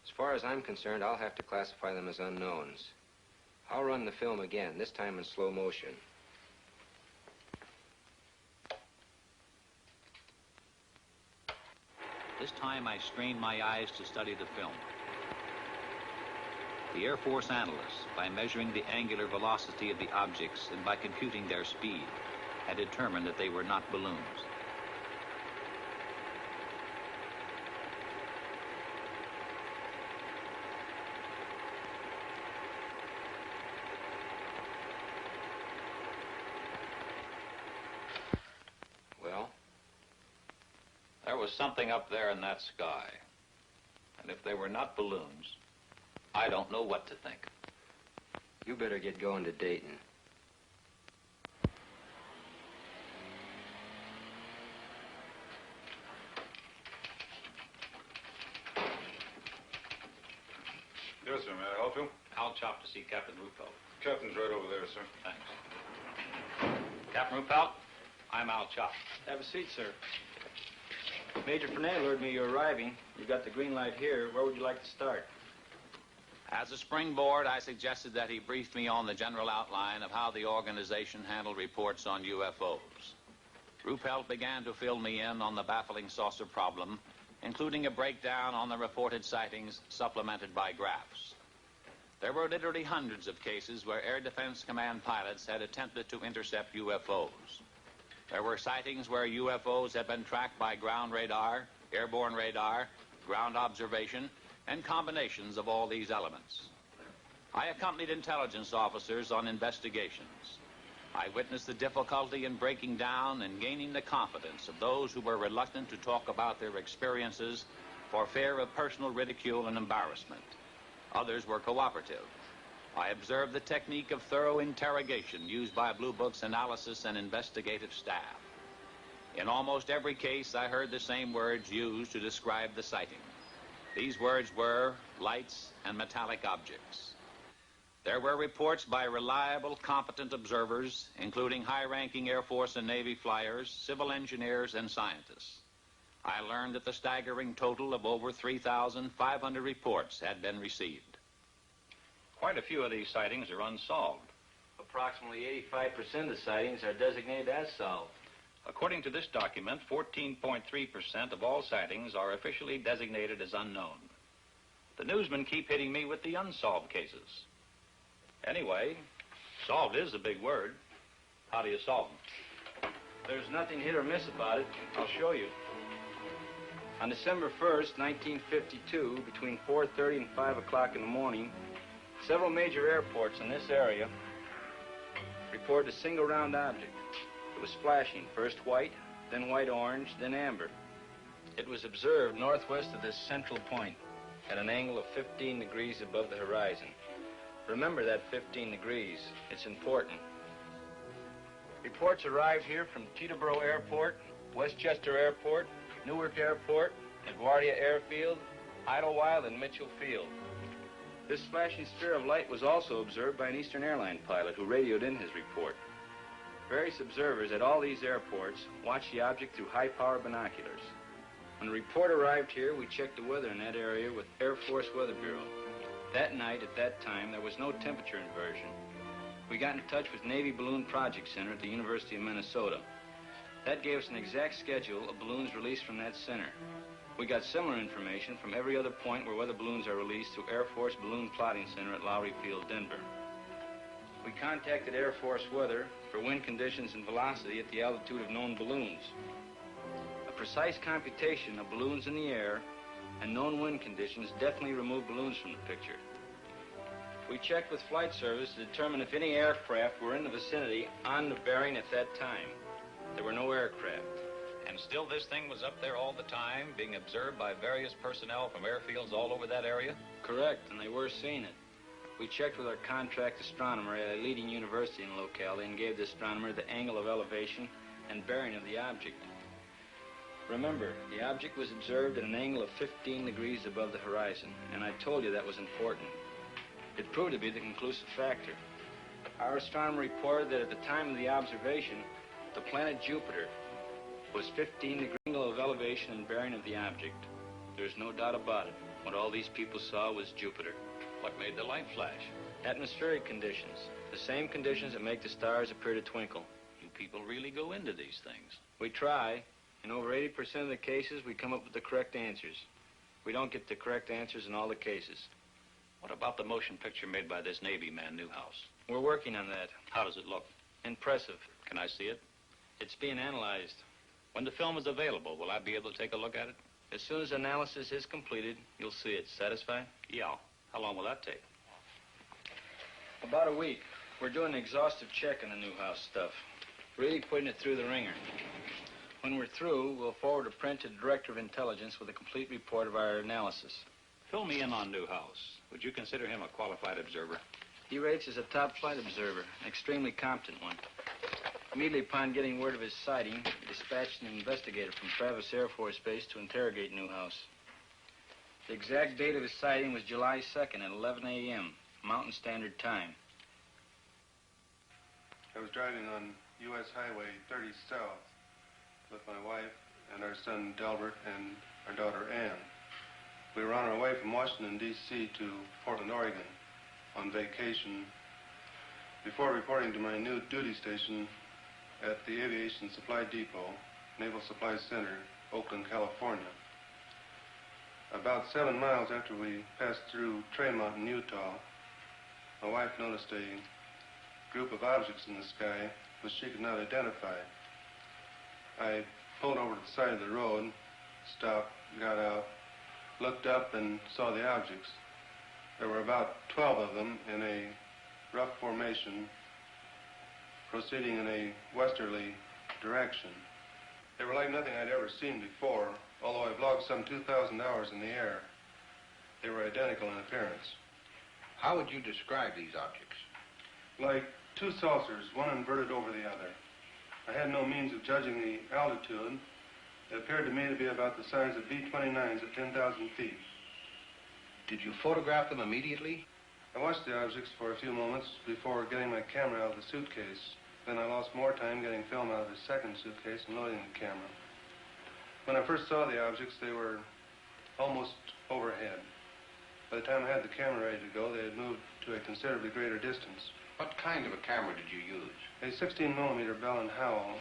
As far as I'm concerned, I'll have to classify them as unknowns. I'll run the film again, this time in slow motion. This time I strained my eyes to study the film. The Air Force analysts, by measuring the angular velocity of the objects and by computing their speed, had determined that they were not balloons. There was something up there in that sky. And if they were not balloons, I don't know what to think. You better get going to Dayton. Yes, sir. May I help you? I'll chop to see Captain Ruppelt. Captain's right over there, sir. Thanks. Captain Ruppelt, I'm Al Chop. Have a seat, sir. Major Fernell heard me you're arriving. You got the green light here. Where would you like to start? As a springboard, I suggested that he brief me on the general outline of how the organization handled reports on UFOs. Ruppelt began to fill me in on the baffling saucer problem, including a breakdown on the reported sightings supplemented by graphs. There were literally hundreds of cases where Air Defense Command pilots had attempted to intercept UFOs. There were sightings where UFOs had been tracked by ground radar, airborne radar, ground observation, and combinations of all these elements. I accompanied intelligence officers on investigations. I witnessed the difficulty in breaking down and gaining the confidence of those who were reluctant to talk about their experiences for fear of personal ridicule and embarrassment. Others were cooperative. I observed the technique of thorough interrogation used by Blue Book's analysis and investigative staff. In almost every case, I heard the same words used to describe the sighting. These words were lights and metallic objects. There were reports by reliable, competent observers, including high-ranking Air Force and Navy flyers, civil engineers, and scientists. I learned that the staggering total of over 3,500 reports had been received. Quite a few of these sightings are unsolved. Approximately 85% of the sightings are designated as solved. According to this document, 14.3% of all sightings are officially designated as unknown. The newsmen keep hitting me with the unsolved cases. Anyway, solved is a big word. How do you solve them? There's nothing hit or miss about it. I'll show you. On December 1st, 1952, between 4:30 and 5 o'clock in the morning, several major airports in this area reported a single round object. It was flashing, first white, then white-orange, then amber. It was observed northwest of this central point at an angle of 15 degrees above the horizon. Remember that 15 degrees. It's important. Reports arrived here from Teterboro Airport, Westchester Airport, Newark Airport, LaGuardia Airfield, Idlewild, and Mitchell Field. This flashing sphere of light was also observed by an Eastern Airline pilot who radioed in his report. Various observers at all these airports watched the object through high-power binoculars. When the report arrived here, we checked the weather in that area with Air Force Weather Bureau. That night, at that time, there was no temperature inversion. We got in touch with Navy Balloon Project Center at the University of Minnesota. That gave us an exact schedule of balloons released from that center. We got similar information from every other point where weather balloons are released through Air Force Balloon Plotting Center at Lowry Field, Denver. We contacted Air Force Weather for wind conditions and velocity at the altitude of known balloons. A precise computation of balloons in the air and known wind conditions definitely removed balloons from the picture. We checked with flight service to determine if any aircraft were in the vicinity on the bearing at that time. There were no aircraft. And still this thing was up there all the time, being observed by various personnel from airfields all over that area? Correct, and they were seeing it. We checked with our contract astronomer at a leading university in the locality and gave the astronomer the angle of elevation and bearing of the object. Remember, the object was observed at an angle of 15 degrees above the horizon, and I told you that was important. It proved to be the conclusive factor. Our astronomer reported that at the time of the observation, the planet Jupiter was 15 degrees angle of elevation and bearing of the object. There's no doubt about it. What all these people saw was Jupiter. What made the light flash? Atmospheric conditions. The same conditions that make the stars appear to twinkle. You people really go into these things. We try. In over 80% of the cases, we come up with the correct answers. We don't get the correct answers in all the cases. What about the motion picture made by this Navy man, Newhouse? We're working on that. How does it look? Impressive. Can I see it? It's being analyzed. When the film is available, will I be able to take a look at it? As soon as analysis is completed, you'll see it. Satisfied? Yeah. How long will that take? About a week. We're doing an exhaustive check on the Newhouse stuff. Really putting it through the ringer. When we're through, we'll forward a print to the Director of Intelligence with a complete report of our analysis. Fill me in on Newhouse. Would you consider him a qualified observer? He rates as a top flight observer, an extremely competent one. Immediately upon getting word of his sighting, he dispatched an investigator from Travis Air Force Base to interrogate Newhouse. The exact date of his sighting was July 2nd at 11 a.m., Mountain Standard Time. I was driving on U.S. Highway 30 South with my wife and our son Delbert and our daughter Ann. We were on our way from Washington, D.C. to Portland, Oregon on vacation before reporting to my new duty station at the Aviation Supply Depot, Naval Supply Center, Oakland, California. About 7 miles after we passed through Trail Mountain, Utah, my wife noticed a group of objects in the sky which she could not identify. I pulled over to the side of the road, stopped, got out, looked up and saw the objects. There were about 12 of them in a rough formation proceeding in a westerly direction. They were like nothing I'd ever seen before, although I've logged some 2,000 hours in the air. They were identical in appearance. How would you describe these objects? Like two saucers, one inverted over the other. I had no means of judging the altitude. It appeared to me to be about the size of B-29s at 10,000 feet. Did you photograph them immediately? I watched the objects for a few moments before getting my camera out of the suitcase. Then I lost more time getting film out of the second suitcase and loading the camera. When I first saw the objects, they were almost overhead. By the time I had the camera ready to go, they had moved to a considerably greater distance. What kind of a camera did you use? A 16-millimeter Bell & Howell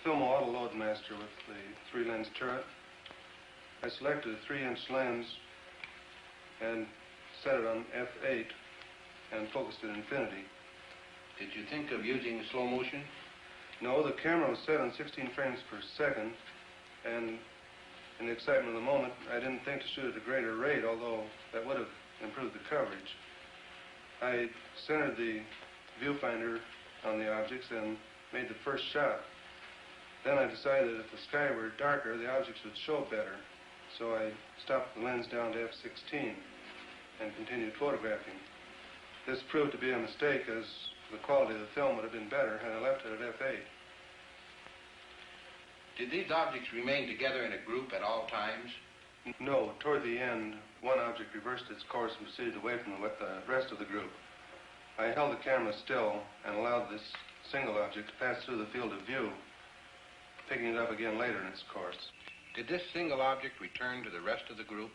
Filmo Auto Loadmaster with the 3-lens turret. I selected a 3-inch lens and set it on f8 and focused at infinity. Did you think of using slow motion? No, the camera was set on 16 frames per second, and in the excitement of the moment, I didn't think to shoot at a greater rate, although that would have improved the coverage. I centered the viewfinder on the objects and made the first shot. Then I decided that if the sky were darker, the objects would show better. So I stopped the lens down to f16 and continued photographing. This proved to be a mistake, as the quality of the film would have been better had I left it at f8. Did these objects remain together in a group at all times? No. Toward the end, one object reversed its course and proceeded away from the rest of the group. I held the camera still and allowed this single object to pass through the field of view, picking it up again later in its course. Did this single object return to the rest of the group?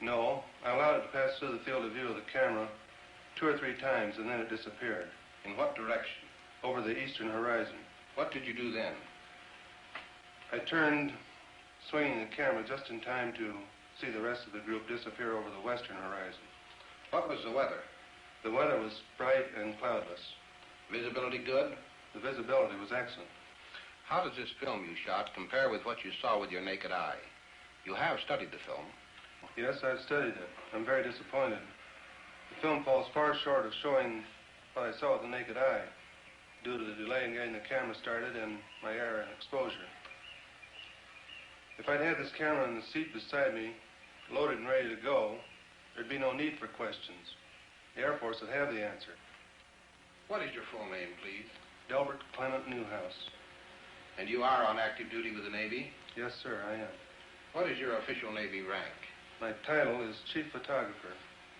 No. I allowed it to pass through the field of view of the camera 2 or 3 times, and then it disappeared. In what direction? Over the eastern horizon. What did you do then? I turned, swinging the camera just in time to see the rest of the group disappear over the western horizon. What was the weather? The weather was bright and cloudless. Visibility good? The visibility was excellent. How does this film you shot compare with what you saw with your naked eye? You have studied the film. Yes, I've studied it. I'm very disappointed. The film falls far short of showing what I saw with the naked eye, due to the delay in getting the camera started and my error in exposure. If I'd had this camera in the seat beside me, loaded and ready to go, there'd be no need for questions. The Air Force would have the answer. What is your full name, please? Delbert Clement Newhouse. And you are on active duty with the Navy? Yes, sir, I am. What is your official Navy rank? My title is Chief Photographer.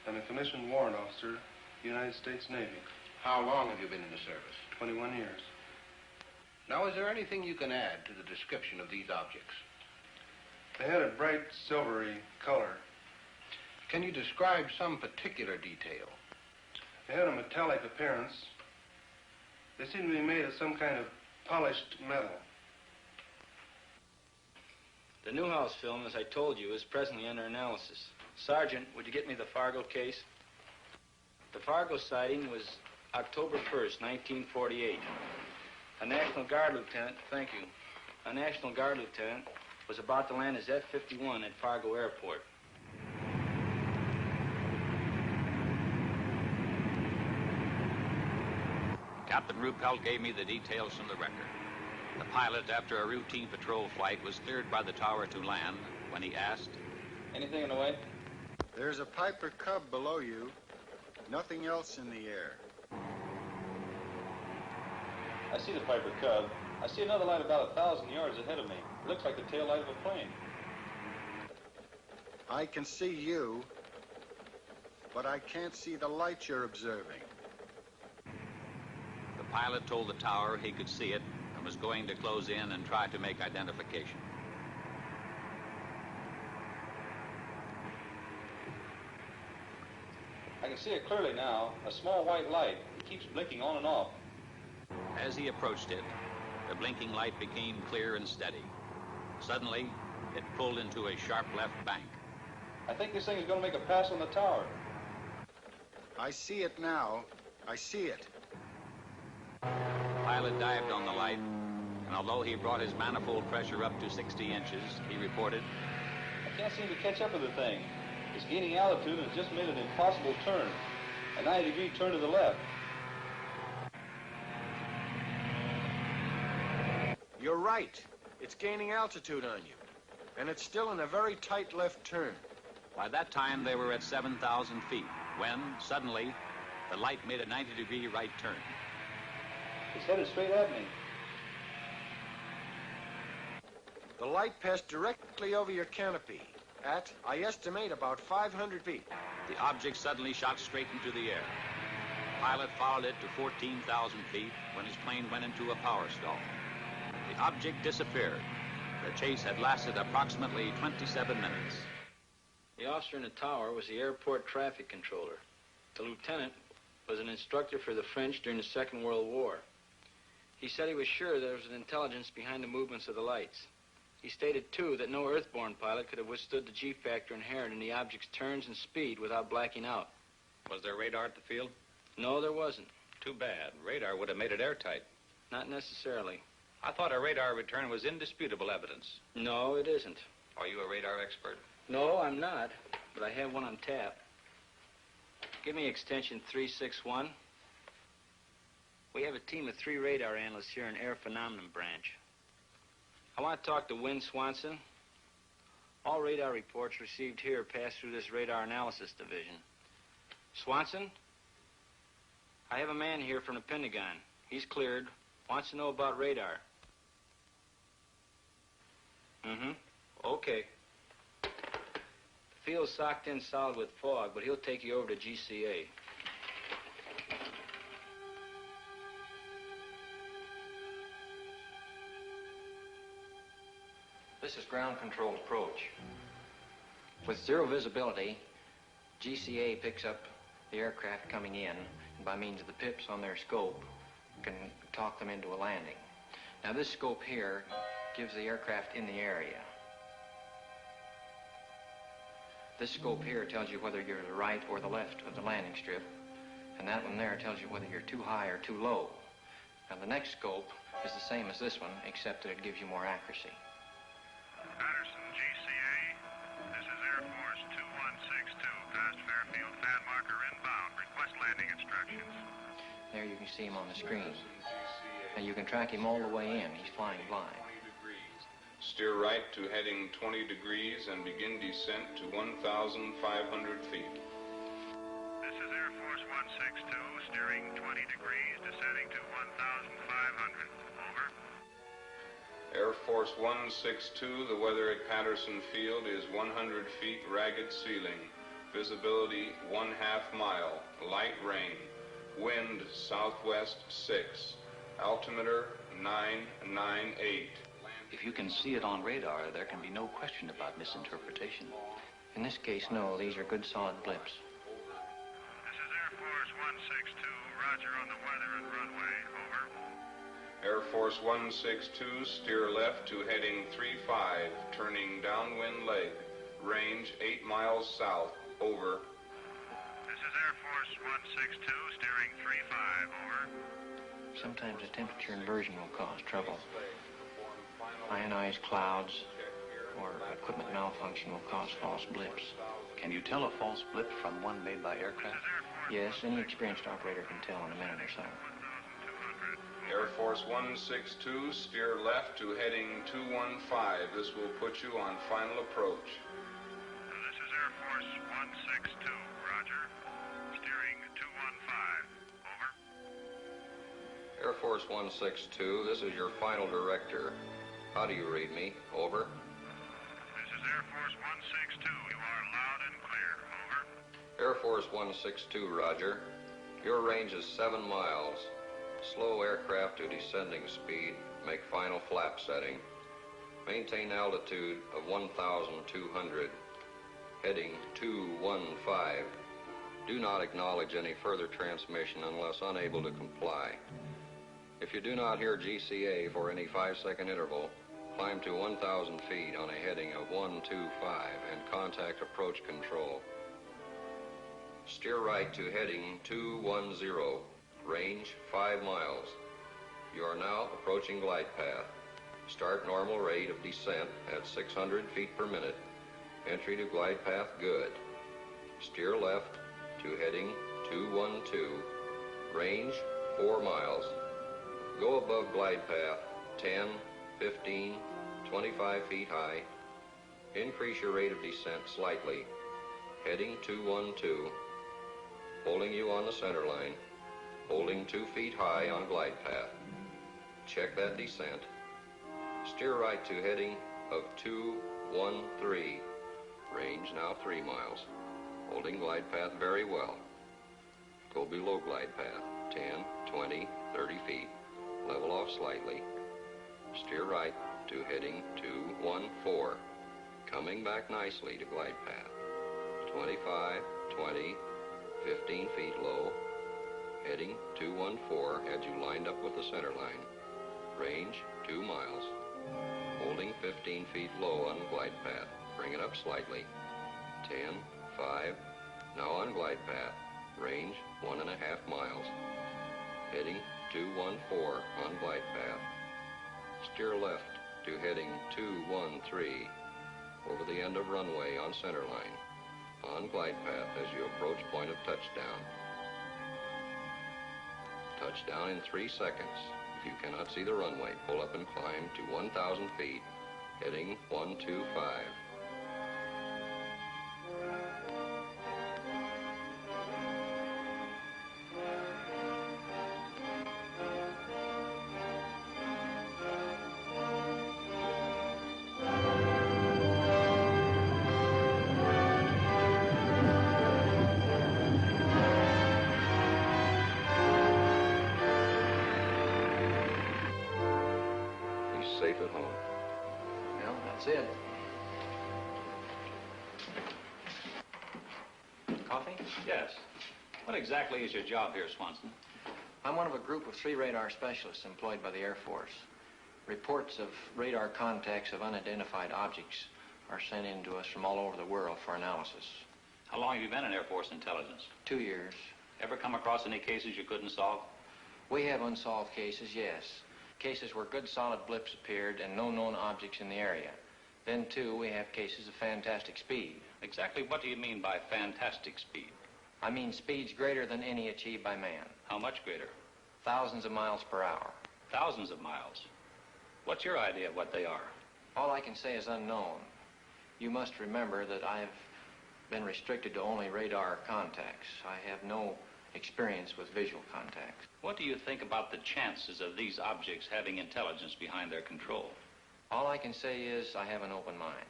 I'm a commissioned warrant officer, United States Navy. How long have you been in the service? 21 years. Now, is there anything you can add to the description of these objects? They had a bright silvery color. Can you describe some particular detail? They had a metallic appearance. They seemed to be made of some kind of polished metal. The Newhouse film, as I told you, is presently under analysis. Sergeant, would you get me the Fargo case? The Fargo sighting was October 1st, 1948. A National Guard lieutenant, thank you, a National Guard lieutenant was about to land his F-51 at Fargo Airport. Captain Ruppelt gave me the details from the record. The pilot, after a routine patrol flight, was cleared by the tower to land when he asked, "Anything in the way?" There's a Piper Cub below you. Nothing else in the air. I see the Piper Cub. I see another light about 1,000 yards ahead of me. It looks like the tail light of a plane. I can see you, but I can't see the light you're observing. The pilot told the tower he could see it and was going to close in and try to make identification. I can see it clearly now. A small white light. It keeps blinking on and off. As he approached it, the blinking light became clear and steady. Suddenly, it pulled into a sharp left bank. I think this thing is going to make a pass on the tower. I see it now. I see it. The pilot dived on the light, and although he brought his manifold pressure up to 60 inches, he reported, I can't seem to catch up with the thing. It's gaining altitude and has just made an impossible turn. A 90-degree turn to the left. You're right. It's gaining altitude on you. And it's still in a very tight left turn. By that time, they were at 7,000 feet, when, suddenly, the light made a 90-degree right turn. It's headed straight at me. The light passed directly over your canopy at, I estimate, about 500 feet. The object suddenly shot straight into the air. The pilot followed it to 14,000 feet when his plane went into a power stall. The object disappeared. The chase had lasted approximately 27 minutes. The officer in the tower was the airport traffic controller. The lieutenant was an instructor for the French during the Second World War. He said he was sure there was an intelligence behind the movements of the lights. He stated, too, that no earthborn pilot could have withstood the G-factor inherent in the object's turns and speed without blacking out. Was there radar at the field? No, there wasn't. Too bad. Radar would have made it airtight. Not necessarily. I thought a radar return was indisputable evidence. No, it isn't. Are you a radar expert? No, I'm not, but I have one on tap. Give me extension 361. We have a team of 3 radar analysts here in Air Phenomenon Branch. I want to talk to Wynn Swanson. All radar reports received here pass through this radar analysis division. Swanson? I have a man here from the Pentagon. He's cleared. Wants to know about radar. Okay. The field's socked in solid with fog, but he'll take you over to GCA. This is ground control approach. With zero visibility, GCA picks up the aircraft coming in, and by means of the pips on their scope, can talk them into a landing. Now this scope here gives the aircraft in the area. This scope here tells you whether you're to the right or the left of the landing strip, and that one there tells you whether you're too high or too low. Now the next scope is the same as this one, except that it gives you more accuracy. Patterson, GCA. This is Air Force 2162, past Fairfield, fan marker inbound. Request landing instructions. There you can see him on the screen. And you can track him all the way in. He's flying blind. Steer right to heading 20 degrees and begin descent to 1,500 feet. This is Air Force 162, steering 20 degrees, descending to 1,500. Over. Air Force 162, the weather at Patterson Field is 100 feet ragged ceiling. Visibility 1/2 mile. Light rain. Wind southwest 6. Altimeter 998. If you can see it on radar, there can be no question about misinterpretation. In this case, no. These are good, solid blips. This is Air Force 162. Roger on the weather and runway. Over. Air Force 162, steer left to heading 35, turning downwind leg. Range 8 miles south. Over. This is Air Force 162, steering 35. Over. Sometimes a temperature inversion will cause trouble. Ionized clouds or equipment malfunction will cause false blips. Can you tell a false blip from one made by aircraft? Yes, any experienced operator can tell in a minute or so. Air Force 162, steer left to heading 215. This will put you on final approach. This is Air Force 162. Roger. Steering 215. Over. Air Force 162, this is your final director. How do you read me? Over. This is Air Force 162. You are loud and clear. Over. Air Force 162, roger. Your range is 7 miles. Slow aircraft to descending speed. Make final flap setting. Maintain altitude of 1,200. Heading 215. Do not acknowledge any further transmission unless unable to comply. If you do not hear GCA for any 5-second interval, climb to 1,000 feet on a heading of 125 and contact approach control. Steer right to heading 210, range 5 miles. You are now approaching glide path. Start normal rate of descent at 600 feet per minute. Entry to glide path good. Steer left to heading 212, range 4 miles. Go above glide path 10, 15, 25 feet high. Increase your rate of descent slightly. Heading 212. Holding you on the center line. Holding 2 feet high on glide path. Check that descent. Steer right to heading of 213. Range now 3 miles. Holding glide path very well. Go below glide path. 10, 20, 30 feet. Level off slightly. Steer right to heading 214. Coming back nicely to glide path. 25, 20, 15 feet low. Heading 214 had you lined up with the center line. Range 2 miles. Holding 15 feet low on the glide path. Bring it up slightly. 10, 5. Now on glide path. Range 1.5 miles. Heading 214 on glide path. Steer left to heading 213 over the end of runway on center line. On glide path as you approach point of touchdown. Touchdown in 3 seconds. If you cannot see the runway, pull up and climb to 1,000 feet. Heading 125. Safe at home. Well, that's it. Coffee? Yes. What exactly is your job here, Swanson? I'm one of a group of 3 radar specialists employed by the Air Force. Reports of radar contacts of unidentified objects are sent in to us from all over the world for analysis. How long have you been in Air Force intelligence? 2 years. Ever come across any cases you couldn't solve? We have unsolved cases, yes. Cases where good solid blips appeared and no known objects in the area. Then, too, we have cases of fantastic speed. Exactly what do you mean by fantastic speed? I mean speeds greater than any achieved by man. How much greater? Thousands of miles per hour. Thousands of miles. What's your idea of what they are? All I can say is unknown. You must remember that I've been restricted to only radar contacts. I have no experience with visual contacts. What do you think about the chances of these objects having intelligence behind their control? All I can say is I have an open mind.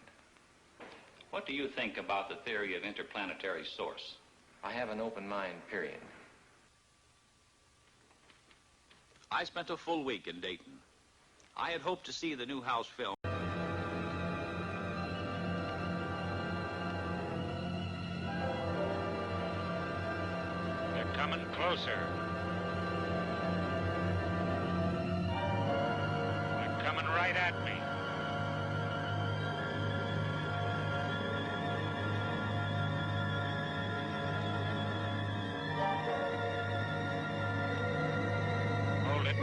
What do you think about the theory of interplanetary source? I have an open mind, period. I spent a full week in Dayton. I had hoped to see the new house film. They're coming closer. They're coming right at me. Hold it.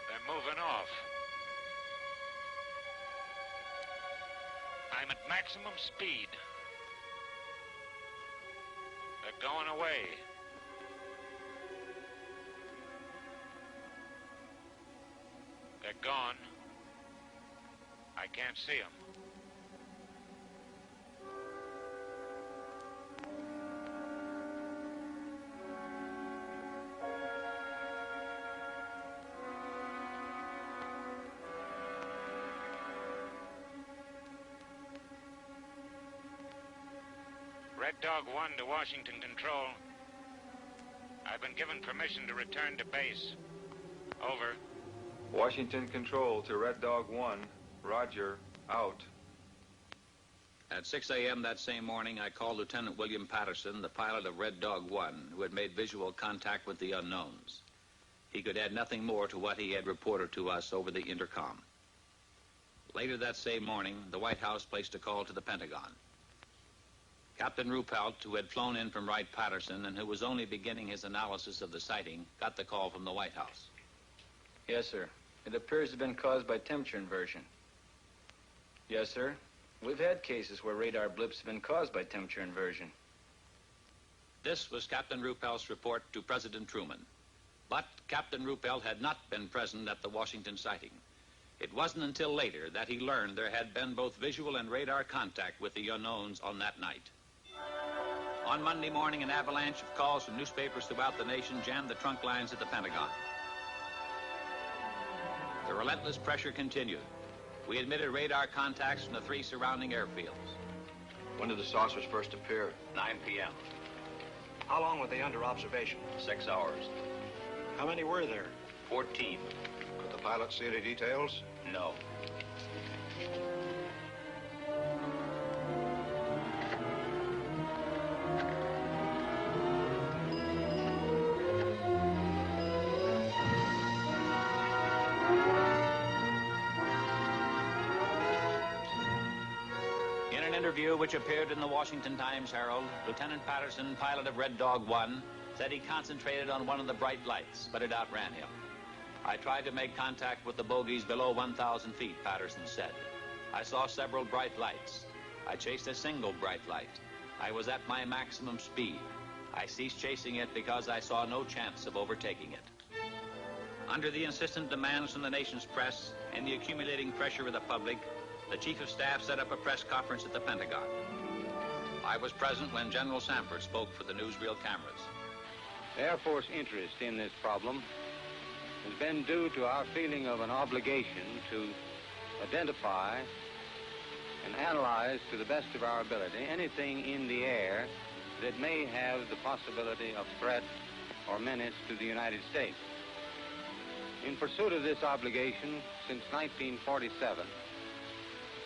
They're moving off. I'm at maximum speed. They're going away. They're gone. I can't see them. Red Dog 1 to Washington Control. I've been given permission to return to base. Over. Washington Control to Red Dog 1. Roger. Out. At 6 a.m. that same morning, I called Lieutenant William Patterson, the pilot of Red Dog 1, who had made visual contact with the unknowns. He could add nothing more to what he had reported to us over the intercom. Later that same morning, the White House placed a call to the Pentagon. Captain Ruppelt, who had flown in from Wright-Patterson and who was only beginning his analysis of the sighting, got the call from the White House. Yes, sir. It appears to have been caused by temperature inversion. Yes, sir. We've had cases where radar blips have been caused by temperature inversion. This was Captain Ruppel's report to President Truman. But Captain Ruppel had not been present at the Washington sighting. It wasn't until later that he learned there had been both visual and radar contact with the unknowns on that night. On Monday morning, an avalanche of calls from newspapers throughout the nation jammed the trunk lines at the Pentagon. The relentless pressure continued. We admitted radar contacts from the 3 surrounding airfields. When did the saucers first appear? 9 p.m. How long were they under observation? 6 hours. How many were there? 14. Could the pilot see any details? No. In an interview which appeared in the Washington Times-Herald, Lieutenant Patterson, pilot of Red Dog 1, said he concentrated on one of the bright lights, but it outran him. I tried to make contact with the bogies below 1,000 feet, Patterson said. I saw several bright lights. I chased a single bright light. I was at my maximum speed. I ceased chasing it because I saw no chance of overtaking it. Under the insistent demands from the nation's press and the accumulating pressure of the public, the Chief of Staff set up a press conference at the Pentagon. I was present when General Sanford spoke for the newsreel cameras. The Air Force interest in this problem has been due to our feeling of an obligation to identify and analyze to the best of our ability anything in the air that may have the possibility of threat or menace to the United States. In pursuit of this obligation, since 1947,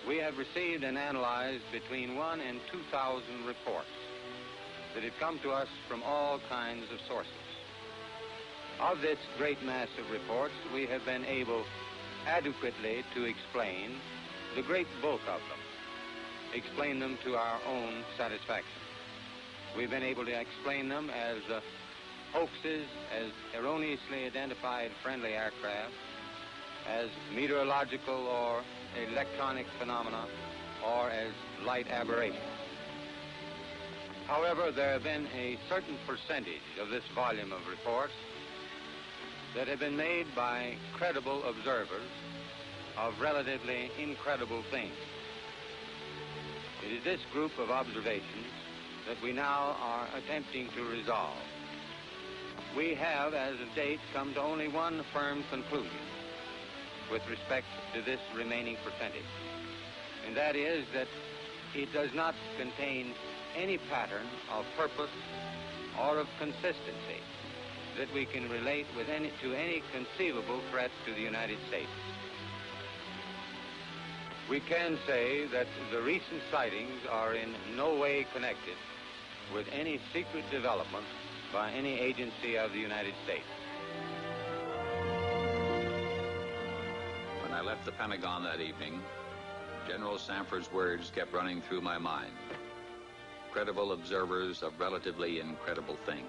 we have received and analyzed between 1,000 and 2,000 reports that have come to us from all kinds of sources. Of this great mass of reports, we have been able adequately to explain the great bulk of them, explain them to our own satisfaction. We've been able to explain them as hoaxes, as erroneously identified friendly aircraft, as meteorological or electronic phenomena, or as light aberrations. However, there have been a certain percentage of this volume of reports that have been made by credible observers of relatively incredible things. It is this group of observations that we now are attempting to resolve. We have, as of date, come to only one firm conclusion with respect to this remaining percentage, and that is that it does not contain any pattern of purpose or of consistency that we can relate with to any conceivable threat to the United States. We can say that the recent sightings are in no way connected with any secret development by any agency of the United States. When I left the Pentagon that evening, General Sanford's words kept running through my mind. Credible observers of relatively incredible things.